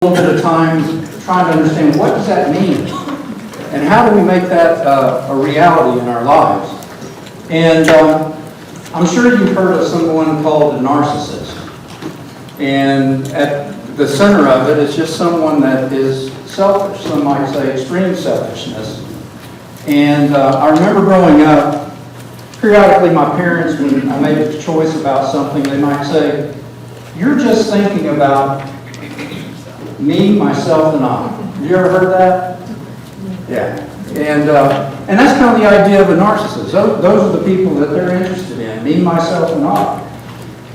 little bit of time trying to understand what does that mean and how do we make that a reality in our lives. And I'm sure you've heard of someone called a narcissist. And at the center of it is just someone that is selfish. Some might say extreme selfishness. And I remember growing up, periodically my parents, when I made a choice about something, they might say, "You're just thinking about me, myself, and I." Have you ever heard that? Yeah. And that's kind of the idea of a narcissist. Those are the people that they're interested in, me, myself, and I.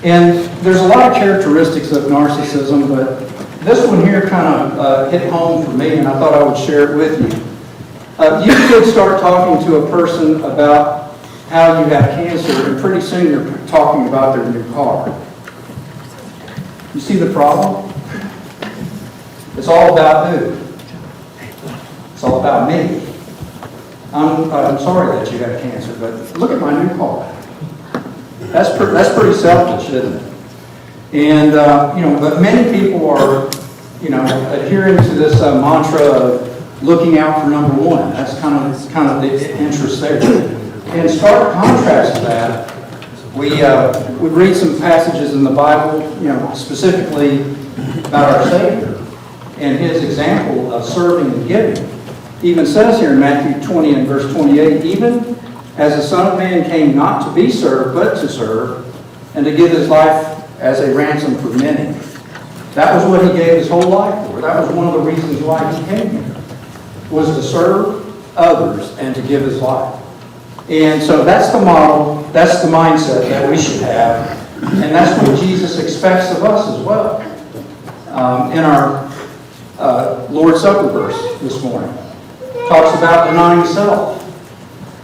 And there's a lot of characteristics of narcissism, but this one here kind of hit home for me, and I thought I would share it with you. You could start talking to a person about how you have cancer, and pretty soon you're talking about their new car. You see the problem? It's all about who? It's all about me. I'm sorry that you have cancer, but look at my new car. That's pretty selfish, isn't it? And but many people are, adhering to this mantra of looking out for number one. That's kind of the interest there. In stark contrast to that, we read some passages in the Bible, specifically about our Savior and his example of serving and giving. He even says here in Matthew 20 and verse 28, "Even as the Son of Man came not to be served, but to serve, and to give his life as a ransom for many." That was what he gave his whole life for. That was one of the reasons why he came here, was to serve others and to give his life. And so that's the model, that's the mindset that we should have, and that's what Jesus expects of us as well. In our Lord's Supper verse this morning, talks about denying self.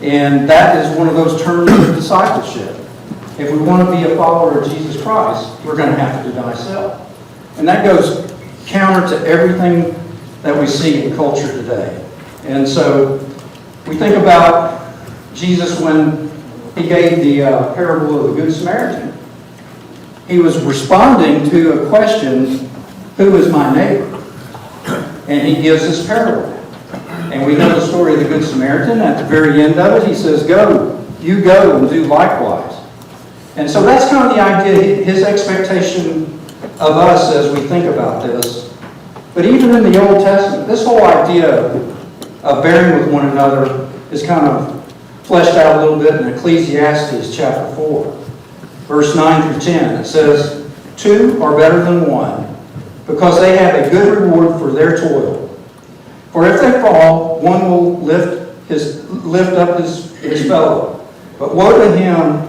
And that is one of those terms of discipleship. If we want to be a follower of Jesus Christ, we're going to have to deny self. And that goes counter to everything that we see in culture today. And so we think about Jesus when he gave the parable of the Good Samaritan. He was responding to a question, who is my neighbor? And he gives this parable. And we know the story of the Good Samaritan. At the very end of it, he says, you go and do likewise. And so that's kind of the idea, his expectation of us as we think about this. But even in the Old Testament, this whole idea of bearing with one another is kind of fleshed out a little bit in Ecclesiastes chapter 4, verse 9 through 10. It says, "Two are better than one, because they have a good reward for their toil. For if they fall, one will lift up his fellow. But woe to him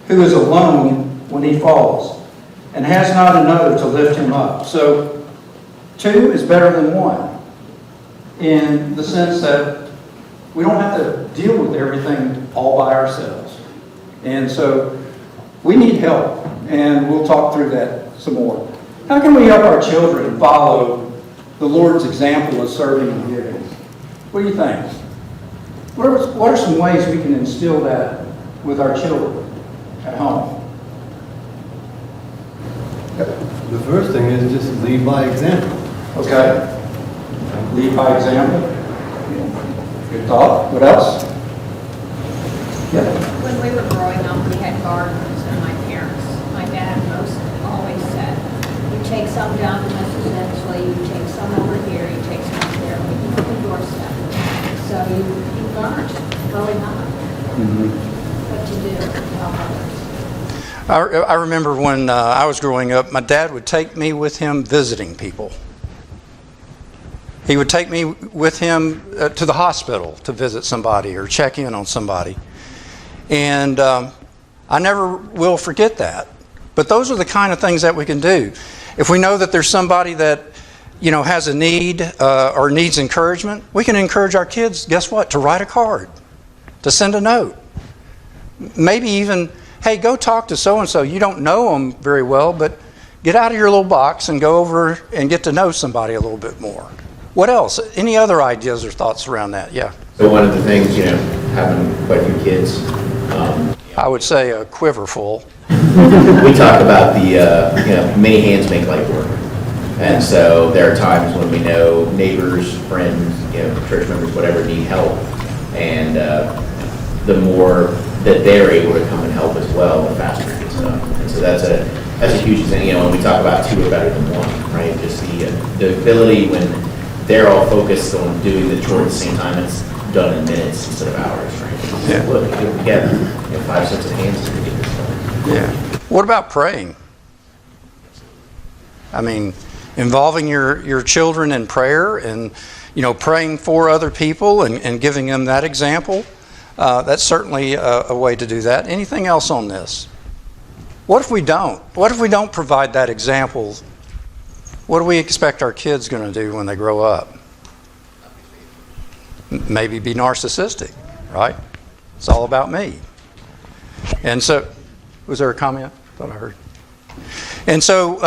who is alone when he falls, and has not another to lift him up." So, two is better than one, in the sense that we don't have to deal with everything all by ourselves. And so, we need help, and we'll talk through that some more. How can we help our children follow the Lord's example of serving and giving? What do you think? What are some ways we can instill that with our children at home? The first thing is just lead by example. Okay. Lead by example. Good thought. What else? Yeah. When we were growing up, we had gardeners, and my dad always said, "You take some down to Mrs. Hensley, you take some over here, you take some up there, we can the doorstep." So you learned growing up what to do to help others. I remember when I was growing up, my dad would take me with him visiting people. He would take me with him to the hospital to visit somebody or check in on somebody. And I never will forget that. But those are the kind of things that we can do. If we know that there's somebody that has a need or needs encouragement, we can encourage our kids, guess what, to write a card, to send a note. Maybe even, hey, go talk to so-and-so. You don't know them very well, but get out of your little box and go over and get to know somebody a little bit more. What else? Any other ideas or thoughts around that? Yeah. So one of the things, having quite a few kids, I would say a quiver full. we talk about the, many hands make light work. And so there are times when we know neighbors, friends, church members, whatever, need help. And the more that they're able to come and help as well, the faster it gets done. And so that's a huge thing. When we talk about two are better than one, right? Just the ability when they're all focused on doing the chore at the same time, it's done in minutes instead of hours, right? Yeah. Look, get it together. 5 sets of hands to get this done. Yeah. What about praying? I mean, involving your children in prayer and, praying for other people and giving them that example. That's certainly a way to do that. Anything else on this? What if we don't? What if we don't provide that example? What do we expect our kids going to do when they grow up? Maybe be narcissistic, right? It's all about me. And so, was there a comment? I thought I heard. And so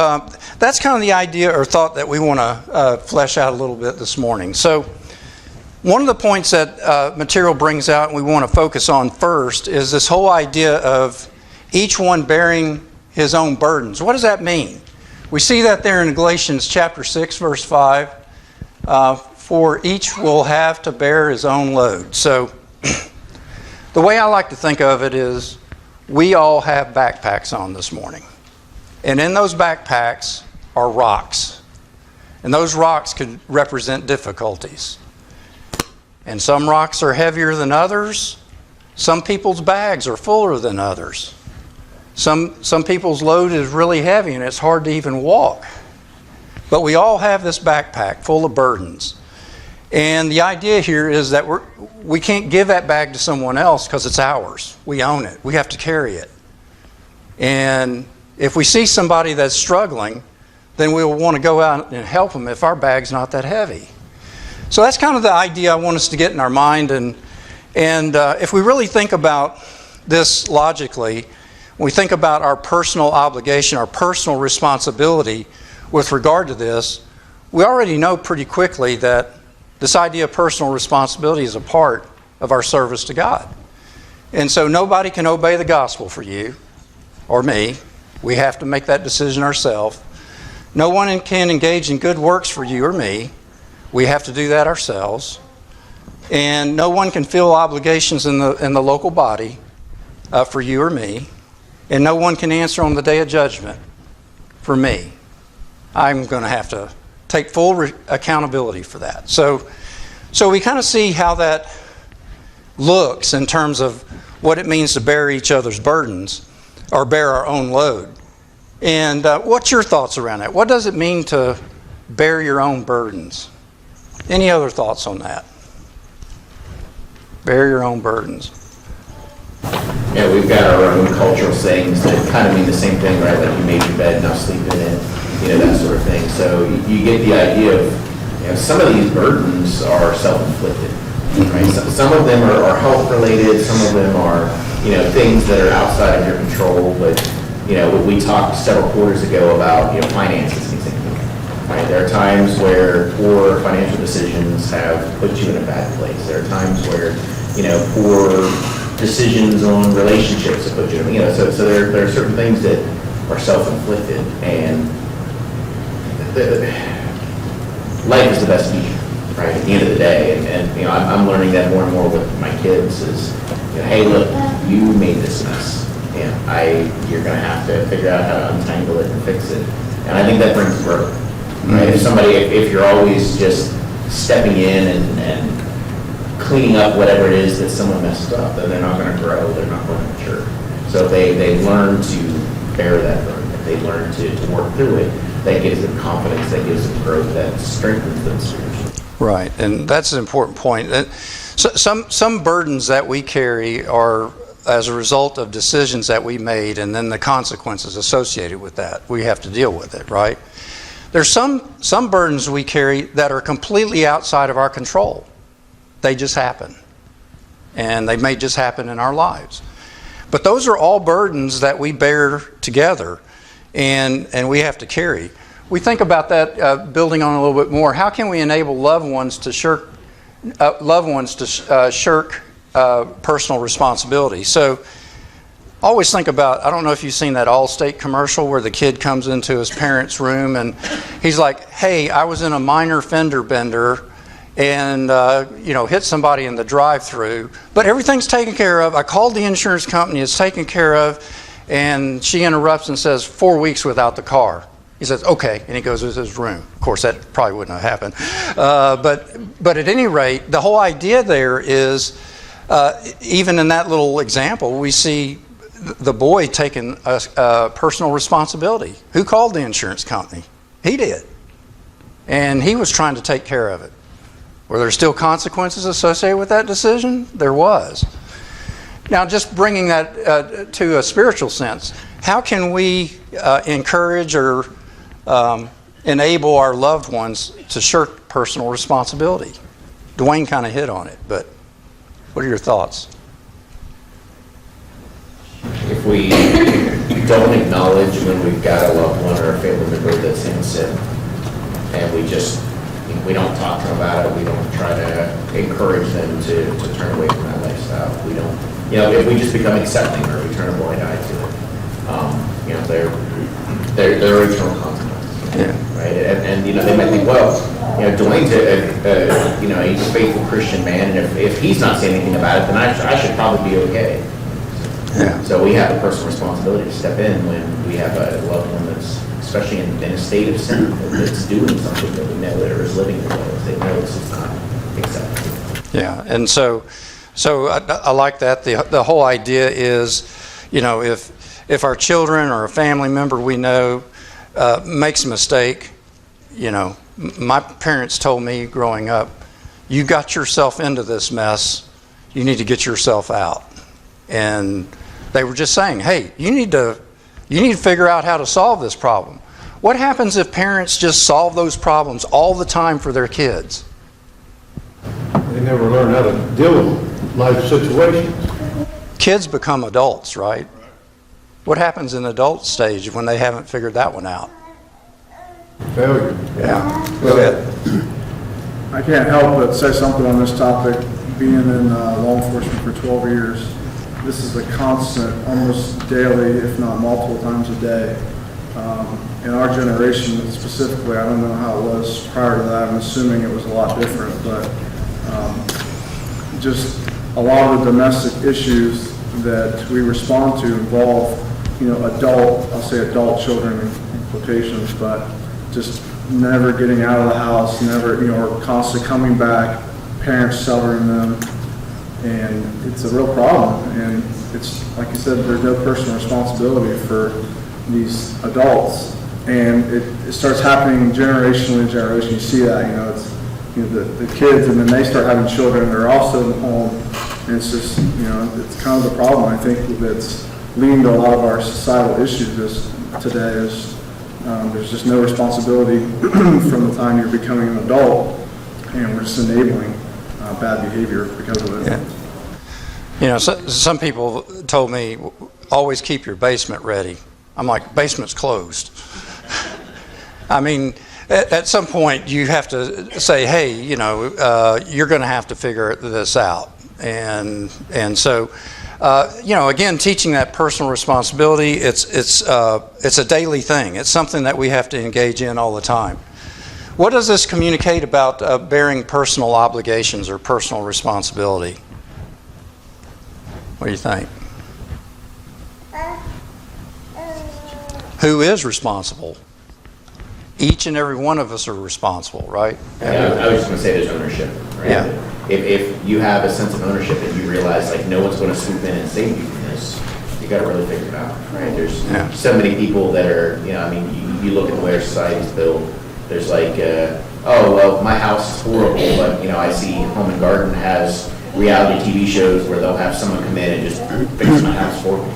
that's kind of the idea or thought that we want to flesh out a little bit this morning. So one of the points that material brings out and we want to focus on first is this whole idea of each one bearing his own burdens. What does that mean? We see that there in Galatians chapter 6, verse 5. For each will have to bear his own load. So the way I like to think of it is we all have backpacks on this morning. And in those backpacks are rocks. And those rocks could represent difficulties. And some rocks are heavier than others. Some people's bags are fuller than others. Some people's load is really heavy and it's hard to even walk. But we all have this backpack full of burdens. And the idea here is that we can't give that bag to someone else because it's ours. We own it. We have to carry it. And if we see somebody that's struggling, then we'll want to go out and help them if our bag's not that heavy. So that's kind of the idea I want us to get in our mind. And if we really think about this logically, when we think about our personal obligation, our personal responsibility with regard to this, we already know pretty quickly that this idea of personal responsibility is a part of our service to God. And so nobody can obey the gospel for you or me. We have to make that decision ourselves. No one can engage in good works for you or me. We have to do that ourselves. And no one can fill obligations in the local body for you or me. And no one can answer on the day of judgment for me. I'm going to have to take full accountability for that. So we kind of see how that looks in terms of what it means to bear each other's burdens or bear our own load. And what's your thoughts around that? What does it mean to bear your own burdens? Any other thoughts on that? Bear your own burdens. Yeah, we've got our own cultural sayings that kind of mean the same thing, right? Like you made your bed, now sleep in it, that sort of thing. So you get the idea of, some of these burdens are self-inflicted, right? Some of them are health-related, some of them are, things that are outside of your control. But, we talked several quarters ago about, finances and things. Right? There are times where poor financial decisions have put you in a bad place. There are times where, poor decisions on relationships have put you in, so there are certain things that are self-inflicted, and life is the best teacher, right? At the end of the day, and I'm learning that more and more with my kids is, hey, look, you made this mess, and you're going to have to figure out how to untangle it and fix it, and I think that brings growth, right? If you're always just stepping in and cleaning up whatever it is that someone messed up, then they're not going to grow, they're not going to mature. So if they learn to bear that burden, if they learn to work through it, that gives them confidence, that gives them growth, that strengthens them spiritually. Right, and that's an important point. Some burdens that we carry are as a result of decisions that we made and then the consequences associated with that. We have to deal with it, right? There's some burdens we carry that are completely outside of our control. They just happen. And they may just happen in our lives. But those are all burdens that we bear together and we have to carry. We think about that, building on a little bit more. How can we enable loved ones to shirk personal responsibility? So always think about, I don't know if you've seen that Allstate commercial where the kid comes into his parents' room and he's like, hey, I was in a minor fender bender and hit somebody in the drive-through, but everything's taken care of. I called the insurance company, it's taken care of, and she interrupts and says, 4 weeks without the car. He says, okay, and he goes to his room. Of course, that probably wouldn't have happened. But at any rate, the whole idea there is, even in that little example, we see the boy taking a personal responsibility. Who called the insurance company? He did. And he was trying to take care of it. Were there still consequences associated with that decision? There was. Now, just bringing that to a spiritual sense, how can we encourage or enable our loved ones to shirk personal responsibility? Dwayne kind of hit on it, but what are your thoughts? If we don't acknowledge when we've got a loved one or a family member that's in sin, and we don't talk to them about it, we don't try to encourage them to turn away from that lifestyle. We don't, if we just become accepting or we turn a blind eye to it, there are eternal consequences. Yeah. Right? And they might think, well, Dwayne's he's a faithful Christian man, and if he's not saying anything about it, then I should probably be okay. Yeah. So we have a personal responsibility to step in when we have a loved one that's, especially in a state of sin, that's doing something that we know or is living in ways they know this is not acceptable. Yeah, and so I like that. The whole idea is, if our children or a family member we know makes a mistake, my parents told me growing up, you got yourself into this mess, you need to get yourself out. And they were just saying, hey, you need to figure out how to solve this problem. What happens if parents just solve those problems all the time for their kids? They never learn how to deal with life situations. Kids become adults, right? What happens in adult stage when they haven't figured that one out? Failure. Yeah. Go ahead. I can't help but say something on this topic. Being in law enforcement for 12 years, this is a constant, almost daily, if not multiple times a day. In our generation specifically, I don't know how it was prior to that. I'm assuming it was a lot different, but just a lot of the domestic issues that we respond to involve, adult children in quotations, but just never getting out of the house, or constantly coming back, parents severing them, and it's a real problem. And it's, like you said, there's no personal responsibility for these adults, and it starts happening generationally to generation. You see that, it's the kids, and then they start having children, they're also in the home, and it's just, it's kind of the problem, I think, that's leading to a lot of our societal issues today is there's just no responsibility from the time you're becoming an adult, and we're just enabling bad behavior because of it. Yeah. Some people told me, always keep your basement ready. I'm like, basement's closed. I mean, at some point you have to say, hey, you're going to have to figure this out. And so, again, teaching that personal responsibility, it's a daily thing. It's something that we have to engage in all the time. What does this communicate about bearing personal obligations or personal responsibility? What do you think? Who is responsible? Each and every one of us are responsible, right? Yeah, I was just going to say there's ownership, right? Yeah. If you have a sense of ownership and you realize no one's going to swoop in and save you from this, you got to really figure it out, right? There's so many people that are, you look at the way our society's built. There's my house is horrible, but I see Home and Garden has reality TV shows where they'll have someone come in and just fix my house for me,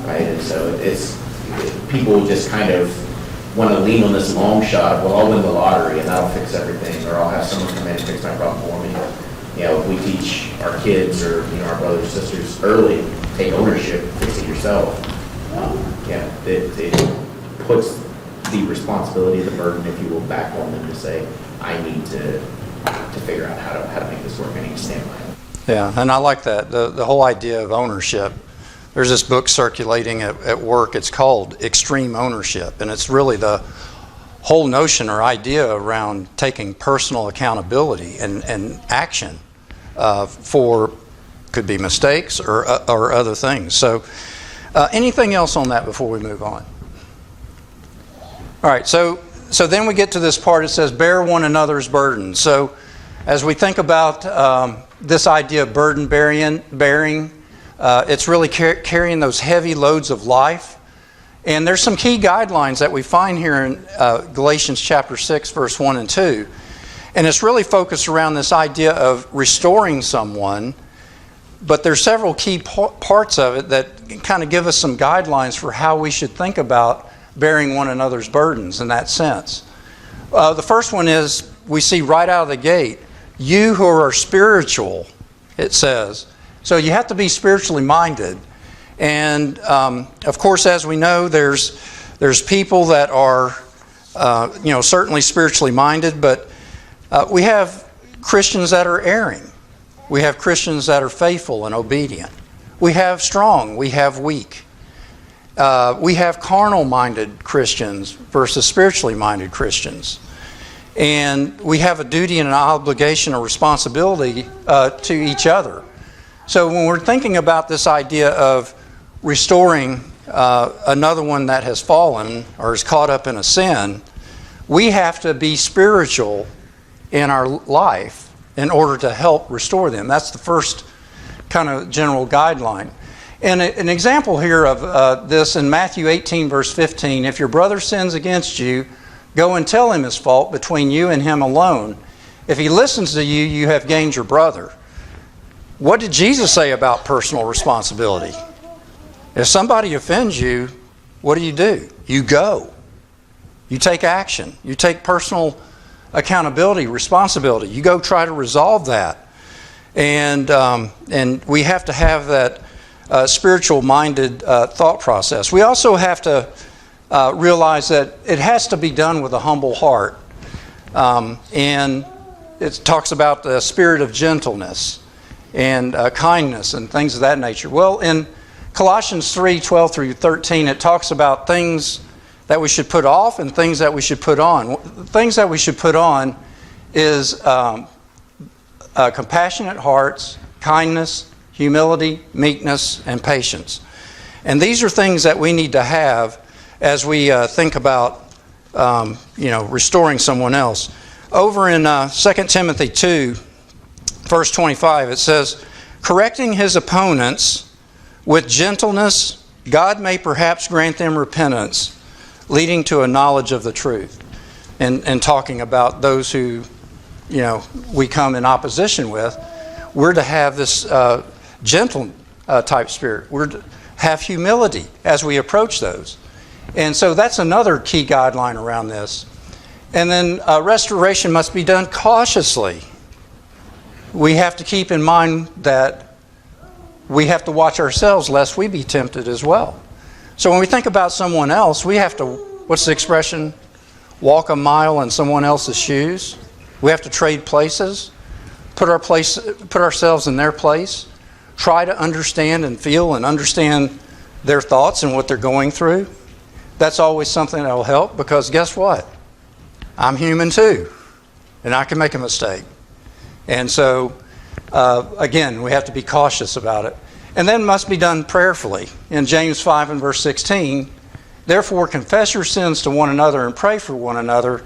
right? And so it's people just kind of want to lean on this long shot. Well, I'll win the lottery and that'll fix everything, or I'll have someone come in and fix my problem for me. If we teach our kids or our brothers and sisters early, take ownership, fix it yourself. It puts the responsibility, the burden, if you will, back on them to say, I need to figure out how to make this work. I need to stand by it. Yeah, and I like that. The whole idea of ownership. there's this book circulating at work. It's called Extreme Ownership, and it's really the whole notion or idea around taking personal accountability and action for, could be mistakes or other things. So anything else on that before we move on? All right, so then we get to this part. It says, bear one another's burdens. So as we think about this idea of burden bearing, it's really carrying those heavy loads of life. And there's some key guidelines that we find here in Galatians chapter 6, verse 1 and 2. And it's really focused around this idea of restoring someone. But there's several key parts of it that kind of give us some guidelines for how we should think about bearing one another's burdens in that sense. The first one is, we see right out of the gate, you who are spiritual, it says. So you have to be spiritually minded. And of course, as we know, there's people that are certainly spiritually minded, but we have Christians that are erring. We have Christians that are faithful and obedient. We have strong, we have weak. We have carnal-minded Christians versus spiritually minded Christians. And we have a duty and an obligation or responsibility to each other. So when we're thinking about this idea of restoring another one that has fallen or is caught up in a sin, we have to be spiritual in our life in order to help restore them. That's the first kind of general guideline. And an example here of this in Matthew 18, verse 15, if your brother sins against you, go and tell him his fault between you and him alone. If he listens to you, you have gained your brother. What did Jesus say about personal responsibility? If somebody offends you, what do? You go. You take action. You take personal accountability, responsibility. You go try to resolve that. And we have to have that spiritual-minded thought process. We also have to realize that it has to be done with a humble heart. And it talks about the spirit of gentleness and kindness and things of that nature. Well, in Colossians 3:12 through 13, it talks about things that we should put off and things that we should put on. Things that we should put on is compassionate hearts, kindness, humility, meekness, and patience. And these are things that we need to have as we think about restoring someone else. Over in 2 Timothy 2, verse 25, it says, correcting his opponents with gentleness, God may perhaps grant them repentance, leading to a knowledge of the truth. And talking about those who, we come in opposition with, we're to have this gentle type spirit. We're to have humility as we approach those. And so that's another key guideline around this. And then restoration must be done cautiously. We have to keep in mind that we have to watch ourselves lest we be tempted as well. So when we think about someone else, we have to, what's the expression? Walk a mile in someone else's shoes. We have to trade places, put ourselves in their place, try to understand and feel and understand their thoughts and what they're going through. That's always something that will help, because guess what? I'm human too, and I can make a mistake. And so, again, we have to be cautious about it. And then must be done prayerfully. In James 5 and verse 16, therefore confess your sins to one another and pray for one another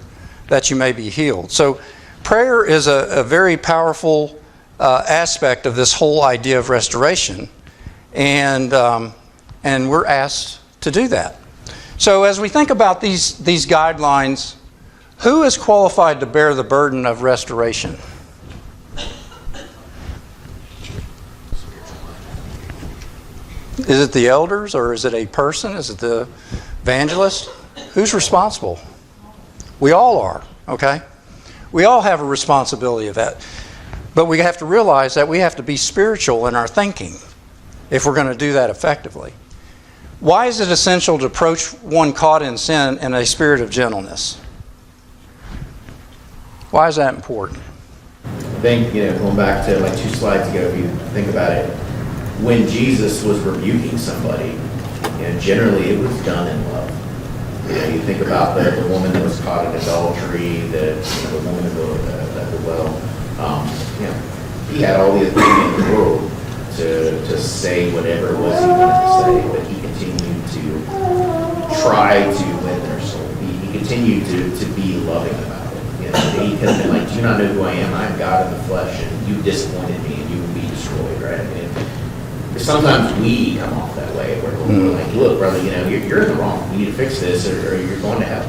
that you may be healed. So prayer is a very powerful aspect of this whole idea of restoration. And we're asked to do that. So as we think about these guidelines, who is qualified to bear the burden of restoration? Is it the elders, or is it a person? Is it the evangelist? Who's responsible? We all are, okay? We all have a responsibility of that. But we have to realize that we have to be spiritual in our thinking if we're going to do that effectively. Why is it essential to approach one caught in sin in a spirit of gentleness? Why is that important? I think, going back to like 2 slides ago, if you think about it, when Jesus was rebuking somebody, generally it was done in love. You think about the woman that was caught in adultery, the woman at the well. He had all the authority in the world to say whatever it was he wanted to say, but he continued to try to win their soul. He continued to be loving about it. He could have been like, "Do you not know who I am? I'm God in the flesh, and you disappointed me, and you will be destroyed." Right? I mean, sometimes we come off that way, where we're like, "Look, brother, you're in the wrong. You need to fix this, or you're going to hell."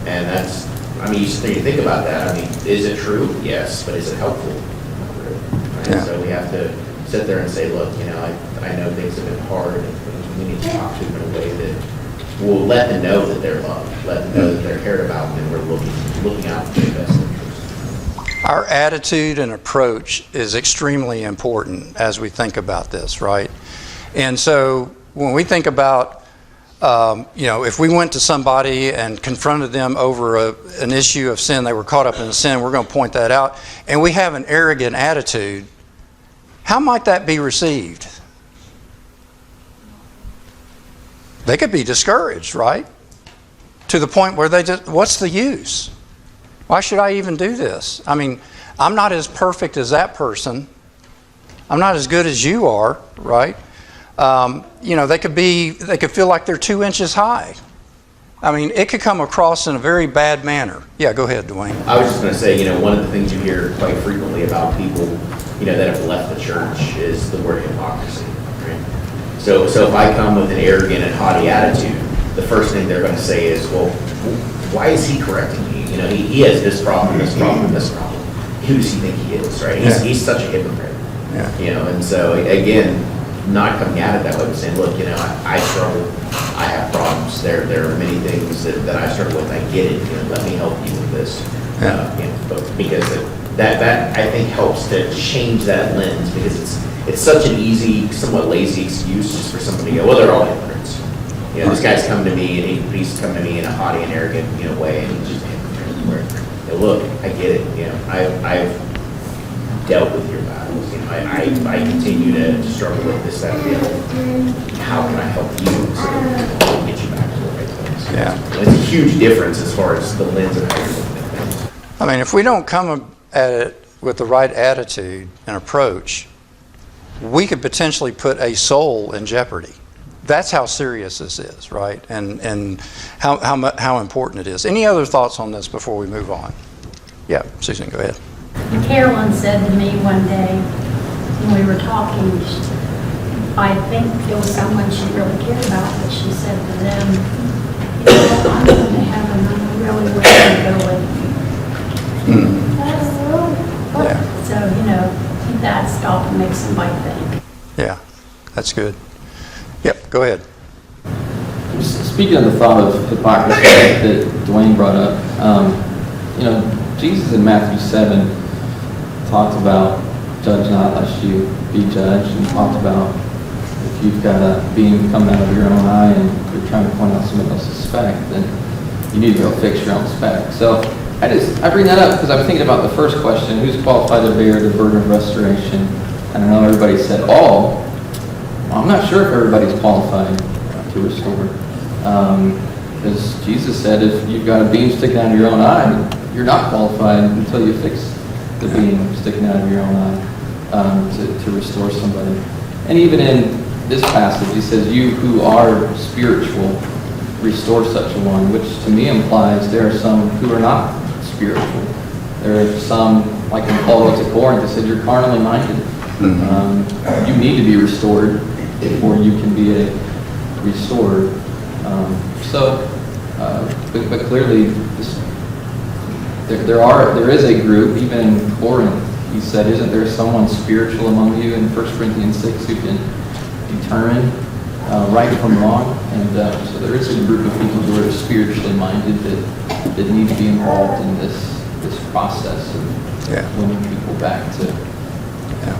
And that's, you think about that. Is it true? Yes, but is it helpful? Not really. Right? Yeah. So we have to sit there and say, "Look, I know things have been hard, and we need to talk to them in a way that will let them know that they're loved, let them know that they're cared about, and we're looking out for their best interests." Our attitude and approach is extremely important as we think about this, right? And so when we think about, if we went to somebody and confronted them over an issue of sin, they were caught up in a sin, we're going to point that out, and we have an arrogant attitude, how might that be received? They could be discouraged, right? To the point where what's the use? Why should I even do this? I'm not as perfect as that person. I'm not as good as you are, right? They could feel like they're 2 inches high. It could come across in a very bad manner. Yeah, go ahead, Dwayne. I was just going to say, one of the things you hear quite frequently about people, that have left the church is the word hypocrisy, right? So if I come with an arrogant and haughty attitude, the first thing they're going to say is, "Well, why is he correcting me? He has this problem, this problem, this problem. Who does he think he is, right? He's such a hypocrite." Yeah. And so again, not coming at it that way, but saying, "Look, I struggle, I have problems. There are many things that I struggle with. I get it. Let me help you with this." Because that I think helps to change that lens, because it's such an easy, somewhat lazy excuse just for somebody to go, "Well, they're all hypocrites. This guy's come to me and he's come to me in a haughty and arrogant way, and he's just a hypocrite." Where, look, I get it. I've dealt with your battles. I continue to struggle with this, that, and the other. How can I help you so that we can get you back to the right place? Yeah. It's a huge difference as far as the lens of how you're looking at things. If we don't come at it with the right attitude and approach, we could potentially put a soul in jeopardy. That's how serious this is, right? And how important it is. Any other thoughts on this before we move on? Yeah, Susan, go ahead. Carolyn said to me one day when we were talking, I think it was someone she really cared about, but she said to them, "I'm going to heaven, I'm really where to go with you." Yeah. So, that's often makes somebody think. Yeah, that's good. Yep, go ahead. Speaking of the thought of hypocrisy that Dwayne brought up, Jesus in Matthew 7 talked about judge not lest you be judged, and talked about if you've got a beam coming out of your own eye and you're trying to point out somebody else's speck, then you need to go fix your own speck. So I bring that up because I'm thinking about the first question, who's qualified to bear the burden of restoration? And I know everybody said all. I'm not sure if everybody's qualified to restore. Because Jesus said if you've got a beam sticking out of your own eye, you're not qualified until you fix the beam sticking out of your own eye to restore somebody. And even in this passage, he says, "You who are spiritual, restore such a one," which to me implies there are some who are not spiritual. There are some, like when Paul wrote to Corinth, he said, "You're carnally minded." You need to be restored before you can be restored. But clearly, there is a group, even in Corinth, he said, "Isn't there someone spiritual among you?" in 1 Corinthians 6 who can determine right from wrong. And so there is a group of people who are spiritually minded that need to be involved in this process of winning people back to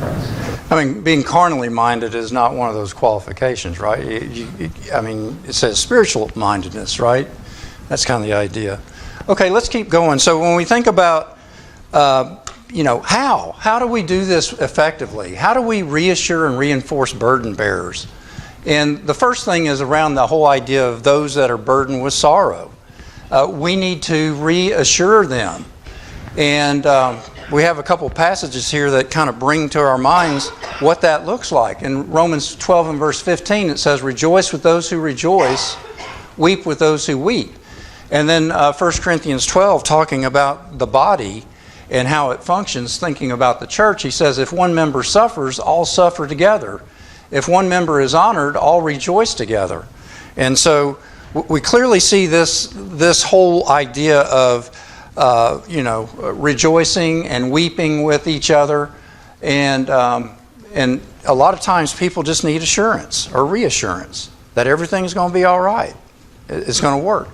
Christ. Being carnally minded is not one of those qualifications, right? It says spiritual mindedness, right? That's kind of the idea. Okay, let's keep going. So when we think about how? How do we do this effectively? How do we reassure and reinforce burden bearers? And the first thing is around the whole idea of those that are burdened with sorrow. We need to reassure them. And we have a couple passages here that kind of bring to our minds what that looks like. In Romans 12 and verse 15, it says, "Rejoice with those who rejoice, weep with those who weep." And then 1 Corinthians 12, talking about the body and how it functions, thinking about the church, he says, "If one member suffers, all suffer together. If one member is honored, all rejoice together." And so we clearly see this whole idea of rejoicing and weeping with each other, and a lot of times people just need assurance or reassurance that everything's going to be all right. It's going to work.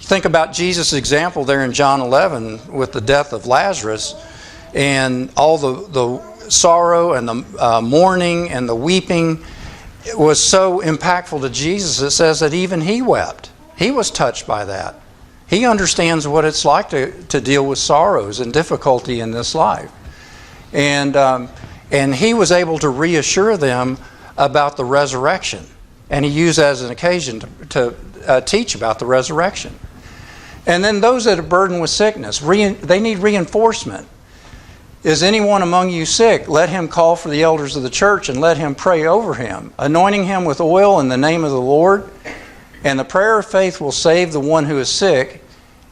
Think about Jesus' example there in John 11 with the death of Lazarus and all the sorrow and the mourning and the weeping. It was so impactful to Jesus, it says that even he wept. He was touched by that. He understands what it's like to deal with sorrows and difficulty in this life. And he was able to reassure them about the resurrection. And he used that as an occasion to teach about the resurrection. And then those that are burdened with sickness, they need reinforcement. "Is anyone among you sick? Let him call for the elders of the church and let him pray over him, anointing him with oil in the name of the Lord. And the prayer of faith will save the one who is sick,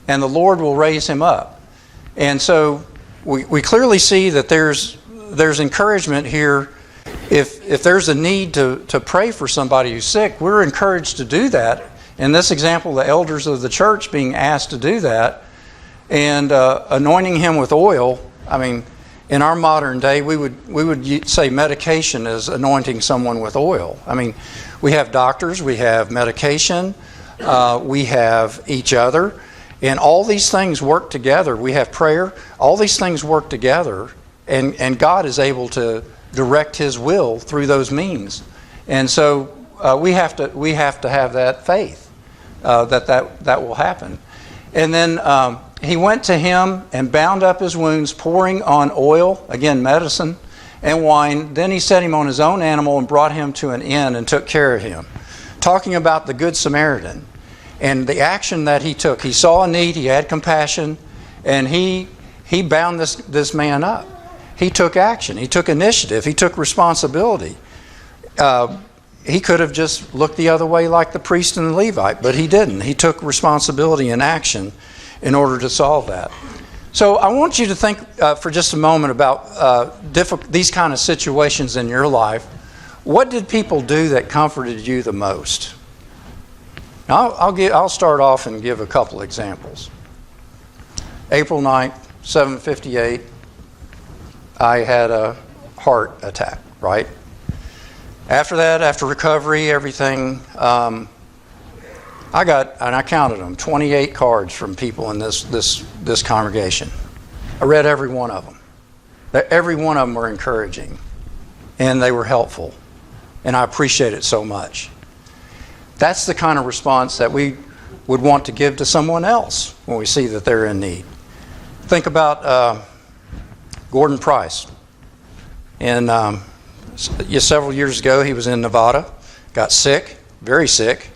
and the Lord will raise him up." And so we clearly see that there's encouragement here. If there's a need to pray for somebody who's sick, we're encouraged to do that. In this example, the elders of the church being asked to do that, and anointing him with oil. I mean, in our modern day, we would say medication is anointing someone with oil. I mean, we have doctors, we have medication, we have each other, and all these things work together. We have prayer. All these things work together, and God is able to direct His will through those means. And so we have to have that faith that will happen. And then he went to him and bound up his wounds, pouring on oil, again medicine, and wine. Then he set him on his own animal and brought him to an inn and took care of him. Talking about the Good Samaritan and the action that he took. He saw a need, he had compassion, and he bound this man up. He took action, he took initiative, he took responsibility. He could have just looked the other way like the priest and the Levite, but he didn't. He took responsibility and action in order to solve that. So I want you to think for just a moment about these kind of situations in your life. What did people do that comforted you the most? Now, I'll start off and give a couple examples. April 9th, 7:58, I had a heart attack, right? After that, after recovery, everything, I got, and I counted them, 28 cards from people in this congregation. I read every one of them. Every one of them were encouraging, and they were helpful, and I appreciate it so much. That's the kind of response that we would want to give to someone else when we see that they're in need. Think about Gordon Price. And several years ago, he was in Nevada, got sick, very sick.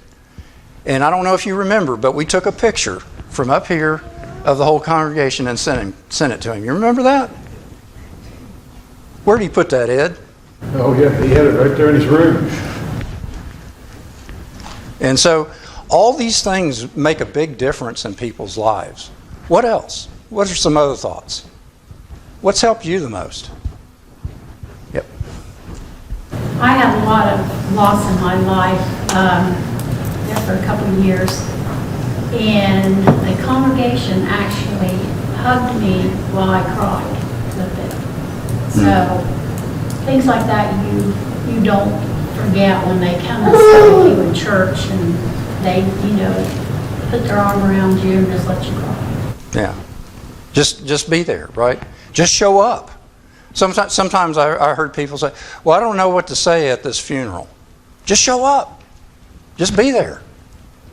And I don't know if you remember, but we took a picture from up here of the whole congregation and sent it to him. You remember that? Where did he put that, Ed? Oh, yeah, he had it right there in his room. And so all these things make a big difference in people's lives. What else? What are some other thoughts? What's helped you the most? Yep. I had a lot of loss in my life there for a couple of years, and the congregation actually hugged me while I cried with it. So things like that you don't forget when they come and stay with you in church, and they put their arm around you and just let you cry. Yeah. Just be there, right? Just show up. Sometimes I heard people say, well, I don't know what to say at this funeral. Just show up. Just be there.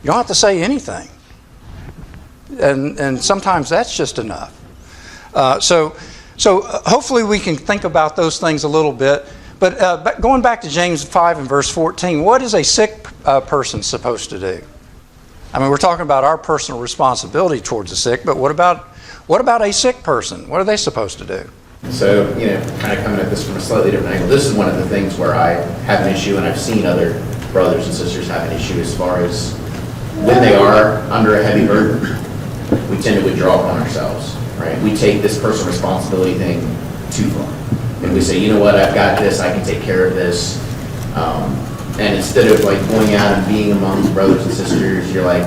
You don't have to say anything. And sometimes that's just enough. So So hopefully we can think about those things a little bit. But going back to James 5 and verse 14, what is a sick person supposed to do? I mean, we're talking about our personal responsibility towards the sick, but what about a sick person? What are they supposed to do? So, kind of coming at this from a slightly different angle, this is one of the things where I have an issue, and I've seen other brothers and sisters have an issue as far as when they are under a heavy burden, we tend to withdraw upon ourselves, right? We take this personal responsibility thing too far. And we say, you know what, I've got this, I can take care of this. And instead of like going out and being among brothers and sisters, you're like,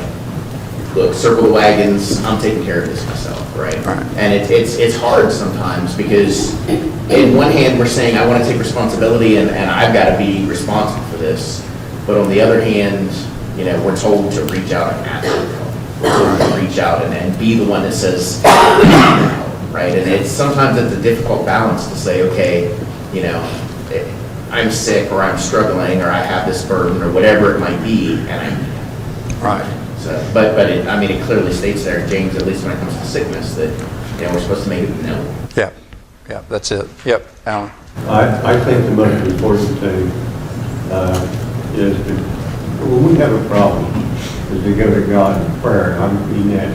look, circle the wagons, I'm taking care of this myself, right? And it's hard sometimes because in one hand, we're saying, I want to take responsibility and I've got to be responsible for this. But on the other hand, we're told to reach out and ask for help. We're told to reach out and be the one that says, right? And sometimes it's a difficult balance to say, okay, I'm sick or I'm struggling or I have this burden or whatever it might be, and Right. So, but it clearly states there, James, at least when it comes to sickness, that we're supposed to make it known. Yeah, that's it. Yep, Alan. I think the most important thing is to, when we have a problem, is to go to God in prayer. And I mean that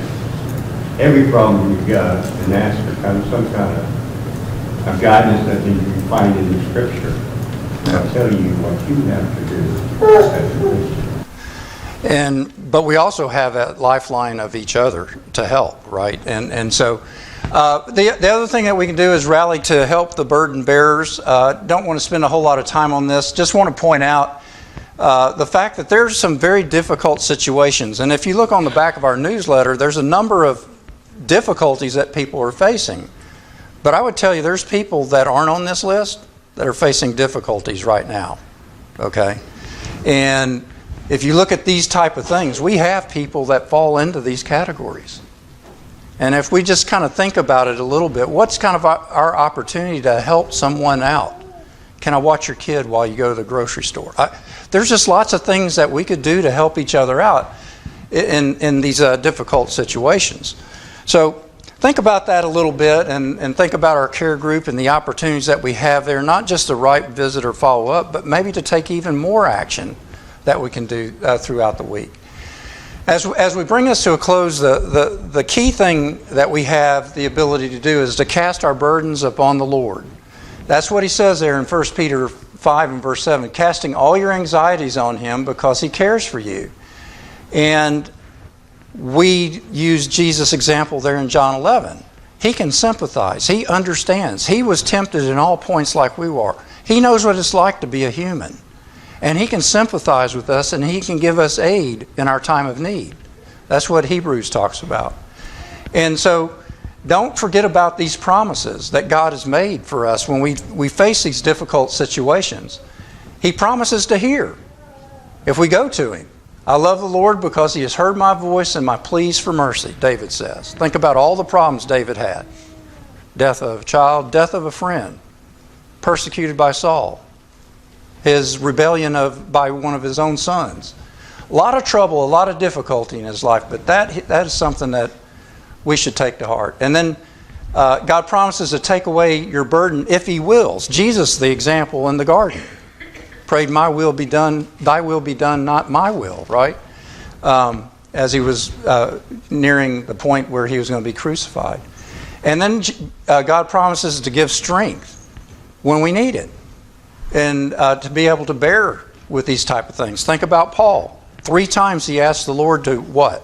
every problem you've got, and ask for some kind of guidance that you can find in the Scripture. I'll tell you what you have to do as a Christian. But we also have a lifeline of each other to help, right? And so the other thing that we can do is rally to help the burden bearers. Don't want to spend a whole lot of time on this. Just want to point out the fact that there's some very difficult situations. And if you look on the back of our newsletter, there's a number of difficulties that people are facing. But I would tell you there's people that aren't on this list that are facing difficulties right now, okay? And if you look at these type of things, we have people that fall into these categories. And if we just kind of think about it a little bit, what's kind of our opportunity to help someone out? Can I watch your kid while you go to the grocery store? There's just lots of things that we could do to help each other out in these difficult situations. So think about that a little bit and think about our care group and the opportunities that we have there, not just to write, visit, or follow up, but maybe to take even more action that we can do throughout the week. As we bring this to a close, the key thing that we have the ability to do is to cast our burdens upon the Lord. That's what he says there in 1 Peter 5 and verse 7, casting all your anxieties on him because he cares for you. And we use Jesus' example there in John 11. He can sympathize. He understands. He was tempted in all points like we were. He knows what it's like to be a human. And he can sympathize with us and he can give us aid in our time of need. That's what Hebrews talks about. And so don't forget about these promises that God has made for us when we face these difficult situations. He promises to hear if we go to him. I love the Lord because he has heard my voice and my pleas for mercy, David says. Think about all the problems David had. Death of a child, death of a friend, persecuted by Saul, his rebellion by one of his own sons. A lot of trouble, a lot of difficulty in his life, but that is something that we should take to heart. And then God promises to take away your burden if he wills. Jesus, the example in the garden, prayed, my will be done, thy will be done, not my will, right? As he was nearing the point where he was going to be crucified. And then God promises to give strength when we need it. And to be able to bear with these type of things. Think about Paul. 3 times he asked the Lord to what?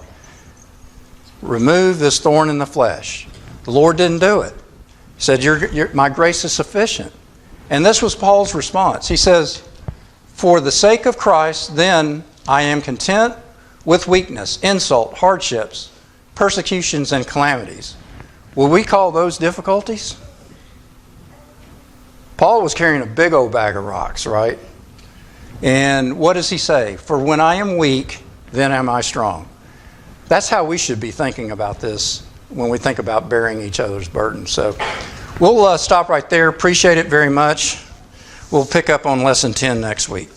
Remove this thorn in the flesh. The Lord didn't do it. He said, my grace is sufficient. And this was Paul's response. He says, for the sake of Christ, then I am content with weakness, insult, hardships, persecutions, and calamities. Will we call those difficulties? Paul was carrying a big old bag of rocks, right? And what does he say? For when I am weak, then am I strong. That's how we should be thinking about this when we think about bearing each other's burdens. So we'll stop right there. Appreciate it very much. We'll pick up on Lesson 10 next week.